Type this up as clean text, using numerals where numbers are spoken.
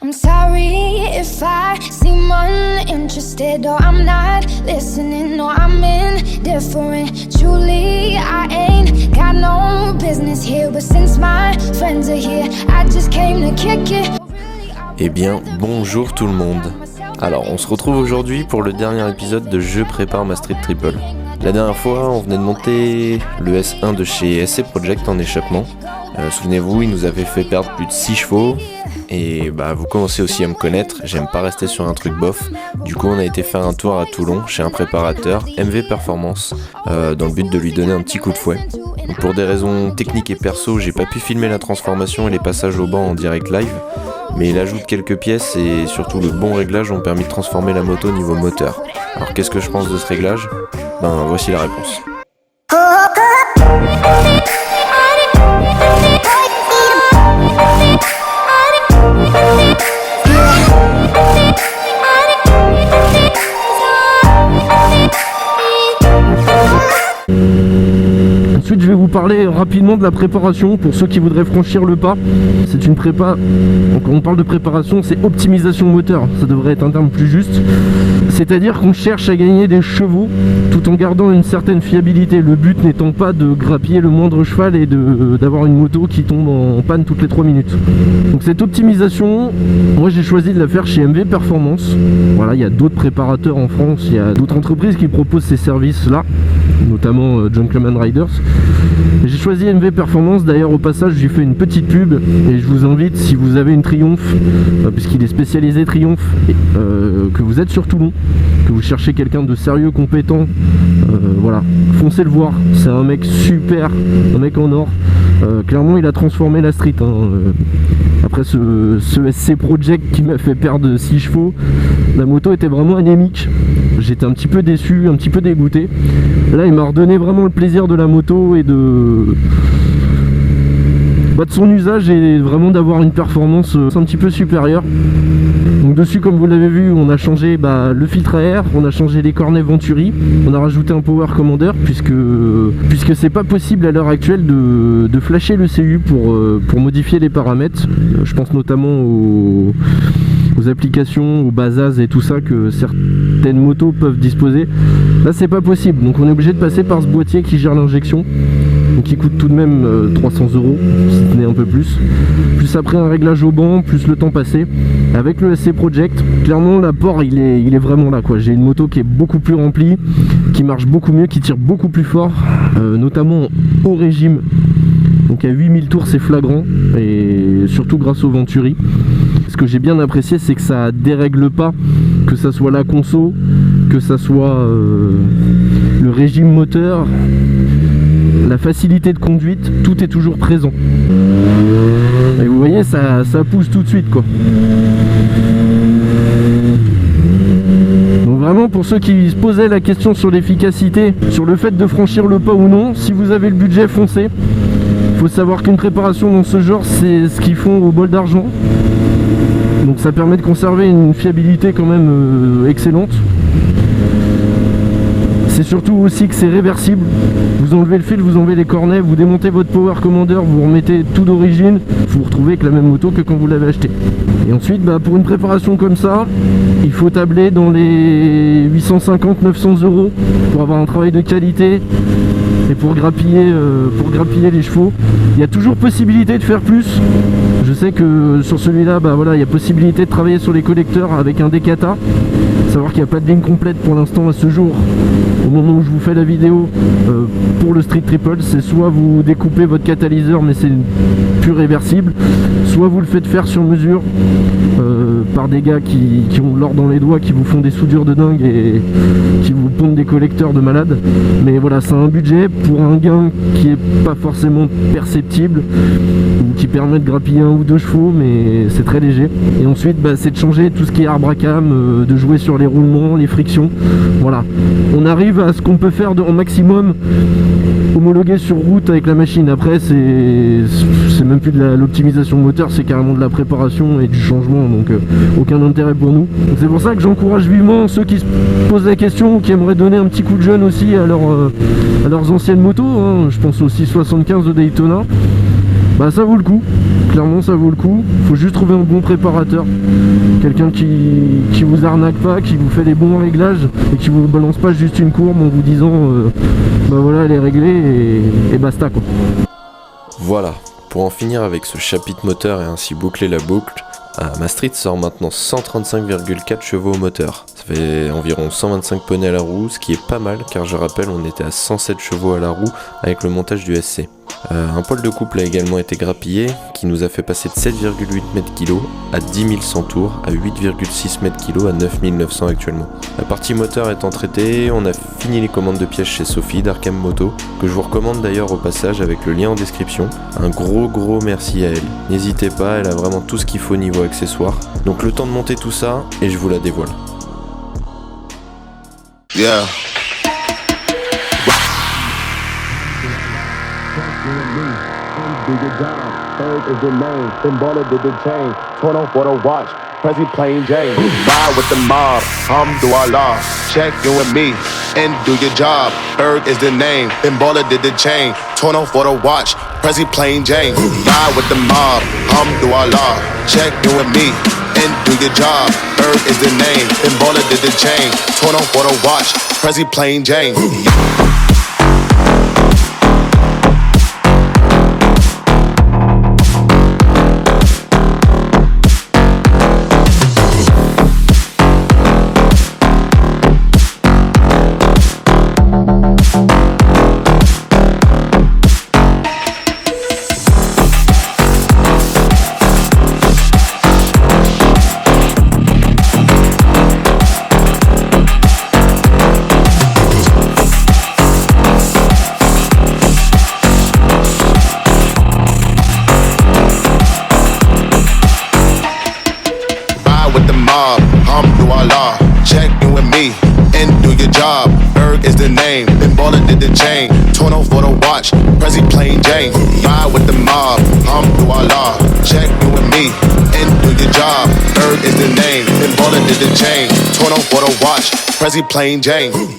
I'm sorry if I seem uninterested or I'm not listening or I'm indifferent. Truly, I ain't got no business here, but since my friends are here, I just came to kick it. Eh bien, bonjour tout le monde. Alors, on se retrouve aujourd'hui pour le dernier épisode de Je prépare ma Street Triple. La dernière fois, on venait de monter le S1 de chez SC Project en échappement. Souvenez-vous, il nous avait fait perdre plus de 6 chevaux. Et vous commencez aussi à me connaître, j'aime pas rester sur un truc bof. Du coup, on a été faire un tour à Toulon chez un préparateur, MV Performance, dans le but de lui donner un petit coup de fouet. Donc, pour des raisons techniques et perso, j'ai pas pu filmer la transformation et les passages au banc en direct live. Mais l'ajout de quelques pièces et surtout le bon réglage ont permis de transformer la moto niveau moteur. Alors qu'est-ce que je pense de ce réglage ? Voici la réponse. Ensuite, je vais vous parler rapidement de la préparation pour ceux qui voudraient franchir le pas. C'est une prépa, donc quand on parle de préparation, c'est optimisation moteur, ça devrait être un terme plus juste. C'est-à-dire qu'on cherche à gagner des chevaux tout en gardant une certaine fiabilité. Le but n'étant pas de grappiller le moindre cheval et d'avoir une moto qui tombe en panne toutes les 3 minutes. Donc cette optimisation, moi j'ai choisi de la faire chez MV Performance. Voilà, il y a d'autres préparateurs en France, il y a d'autres entreprises qui proposent ces services-là, notamment Gentleman Riders. J'ai choisi MV Performance, d'ailleurs au passage j'ai fait une petite pub et je vous invite, si vous avez une Triumph, puisqu'il est spécialisé Triumph, que vous êtes sur Toulon, que vous cherchez quelqu'un de sérieux, compétent, voilà, foncez le voir, c'est un mec super, un mec en or. Clairement il a transformé la street, Après ce SC Project qui m'a fait perdre 6 chevaux, la moto était vraiment anémique. J'étais un petit peu déçu, un petit peu dégoûté. Là il m'a redonné vraiment le plaisir de la moto et de son usage et vraiment d'avoir une performance un petit peu supérieure. Donc dessus, comme vous l'avez vu, on a changé le filtre à air, on a changé les cornets Venturi, on a rajouté un power commander puisque c'est pas possible à l'heure actuelle de flasher le CU pour modifier les paramètres. Je pense notamment aux applications, aux Bazaz et tout ça que certaines motos peuvent disposer. Là c'est pas possible, donc on est obligé de passer par ce boîtier qui gère l'injection, donc qui coûte tout de même 300 €, si ce n'est un peu plus après un réglage au banc, plus le temps passé. Avec le SC Project, clairement l'apport il est vraiment là, quoi. J'ai une moto qui est beaucoup plus remplie, qui marche beaucoup mieux, qui tire beaucoup plus fort, notamment au régime. Donc à 8000 tours c'est flagrant, et surtout grâce au Venturi. Ce que j'ai bien apprécié, c'est que ça dérègle pas, que ça soit la conso, que ça soit le régime moteur, la facilité de conduite, tout est toujours présent. Et vous voyez, ça pousse tout de suite, quoi. Donc vraiment, pour ceux qui se posaient la question sur l'efficacité, sur le fait de franchir le pas ou non, si vous avez le budget, foncez. Il faut savoir qu'une préparation dans ce genre, c'est ce qu'ils font au bol d'argent. Donc ça permet de conserver une fiabilité quand même excellente. C'est surtout aussi que c'est réversible. Vous enlevez le fil, vous enlevez les cornets, vous démontez votre power commander, vous remettez tout d'origine, vous vous retrouvez avec la même moto que quand vous l'avez acheté. Et ensuite, pour une préparation comme ça, il faut tabler dans les 850-900 € pour avoir un travail de qualité et pour grappiller les chevaux. Il y a toujours possibilité de faire plus. Je sais que sur celui-là, il y a possibilité de travailler sur les collecteurs avec un Decata. Savoir qu'il n'y a pas de ligne complète pour l'instant à ce jour. Au moment où je vous fais la vidéo pour le Street Triple, c'est soit vous découpez votre catalyseur, mais c'est plus réversible, soit vous le faites faire sur mesure par des gars qui ont l'or dans les doigts, qui vous font des soudures de dingue et qui vous pondent des collecteurs de malade. Mais voilà, c'est un budget pour un gain qui est pas forcément perceptible, ou qui permet de grappiller 1 ou 2 chevaux, mais c'est très léger. Et ensuite, c'est de changer tout ce qui est arbre à cam, de jouer sur les roulements, les frictions. Voilà, on arrive à ce qu'on peut faire en maximum homologué sur route avec la machine. Après, c'est même plus de l'optimisation moteur, c'est carrément de la préparation et du changement, donc aucun intérêt pour nous. C'est pour ça que j'encourage vivement ceux qui se posent la question ou qui aimeraient donner un petit coup de jeune aussi à leurs anciennes motos, Je pense au 675 de Daytona. Bah ça vaut le coup, clairement ça vaut le coup. Faut juste trouver un bon préparateur, quelqu'un qui vous arnaque pas, qui vous fait les bons réglages et qui vous balance pas juste une courbe en vous disant bah voilà elle est réglée et basta quoi. Voilà, pour en finir avec ce chapitre moteur et ainsi boucler la boucle, ma Street sort maintenant 135,4 chevaux au moteur. Ça fait environ 125 poneys à la roue, ce qui est pas mal car je rappelle on était à 107 chevaux à la roue avec le montage du SC. Un poil de couple a également été grappillé qui nous a fait passer de 7,8 m/kg à 10 100 tours à 8,6 m/kg à 9 900 actuellement. La partie moteur étant traitée, on a fini les commandes de pièces chez Sophie d'Arkham Moto, que je vous recommande d'ailleurs au passage avec le lien en description. Un gros merci à elle. N'hésitez pas, elle a vraiment tout ce qu'il faut niveau accessoires. Donc le temps de monter tout ça et je vous la dévoile. Yeah. Do your job, Berg is the name, then baller did the chain, torn off for the watch, Prezi plain Jane, ride with the mob, Alhamdulillah, check in with me, and do your job, Berg is the name, then baller did the chain, torn off for the watch, Prezi plain Jane, ride with the mob, Alhamdulillah, check in with me, and do your job, Berg is the name, then baller did the chain, torn off for the watch, Prezi plain Jane. Alhamdulillah, check in with me and do your job. Berg is the name, then baller did the chain, torn off for the watch, Prezi plain Jane. Ride with the mob, Alhamdulillah, check in with me and do your job. Berg is the name, then baller did the chain, torn off for the watch, Prezi plain Jane.